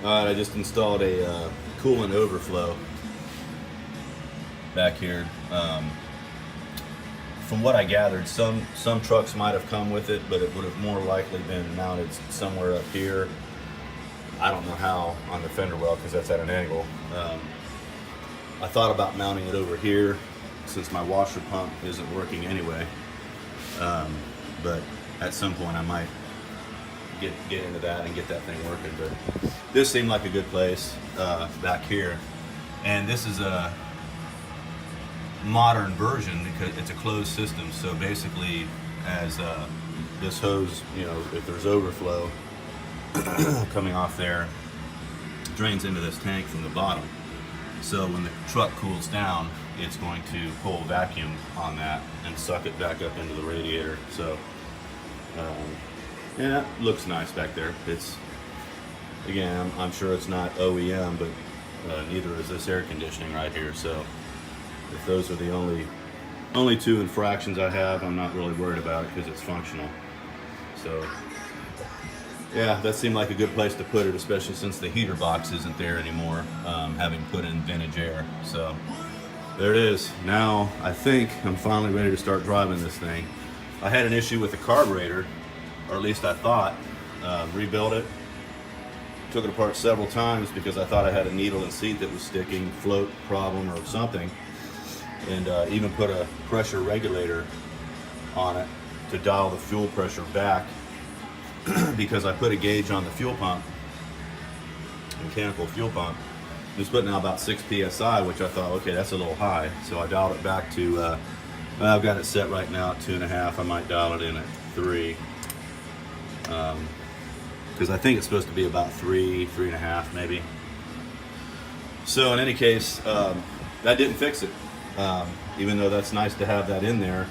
Alright, I just installed a coolant overflow back here. From what I gathered, some trucks might have come with it, but it would have more likely been mounted somewhere up here. I don't know how on the fender well because that's at an angle. I thought about mounting it over here since my washer pump isn't working anyway. But at some point I might get into that and get that thing working. But this seemed like a good place back here. And this is a modern version because it's a closed system. So basically, as this hose, you know, if there's overflow coming off there, drains into this tank from the bottom. So when the truck cools down, it's going to pull vacuum on that and suck it back up into the radiator. So yeah, that looks nice back there. It's, again, I'm sure it's not OEM, but neither is this air conditioning right here. So if those are the only two infractions I have, I'm not really worried about it because it's functional. So yeah, that seemed like a good place to put it, especially since the heater box isn't there anymore, having put in vintage air. So there it is. Now I think I'm finally ready to start driving this thing. I had an issue with the carburetor, or at least I thought. Rebuilt it, took it apart several times because I thought I had a needle and seat that was sticking, float problem or something, and even put a pressure regulator on it to dial the fuel pressure back because I put a gauge on the fuel pump, mechanical fuel pump. It was putting out about 6 psi, which I thought, okay, that's a little high. So I dialed it back to, well, I've got it set right now at 2.5. I might dial it in at 3. Because I think it's supposed to be about 3.5 maybe. So in any case, that didn't fix it. Even though that's nice to have that in there.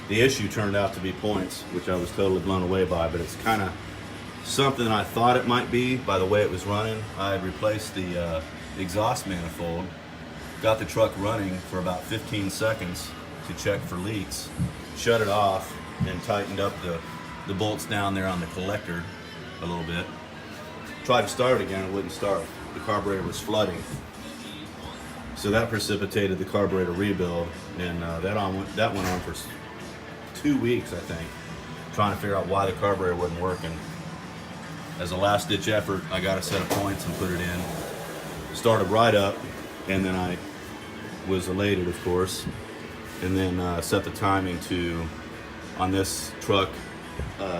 The issue turned out to be points, which I was totally blown away by, but it's kind of something I thought it might be by the way it was running. I had replaced the exhaust manifold, got the truck running for about 15 seconds to check for leaks, shut it off, and tightened up the bolts down there on the collector a little bit. Tried to start it again, it wouldn't start. The carburetor was flooding. So that precipitated the carburetor rebuild, and that went on for 2 weeks, I think, trying to figure out why the carburetor wasn't working. As a last-ditch effort, I got a set of points and put it in. Started right up, and then I was elated, of course, and then set the timing to, on this truck,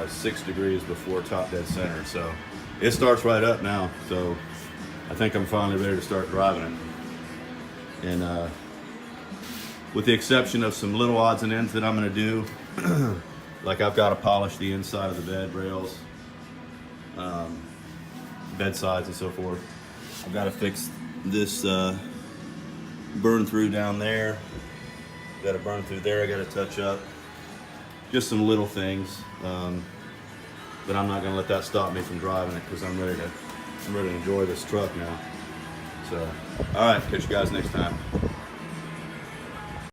6 degrees before top dead center. So it starts right up now. So I think I'm finally ready to start driving it. And with the exception of some little odds and ends that I'm going to do, like I've got to polish the inside of the bed rails, bed sides and so forth. I've got to fix this burn through down there. Got to burn through there. I got to touch up. Just some little things, but I'm not going to let that stop me from driving it because I'm ready to enjoy this truck now. So, all right, catch you guys next time.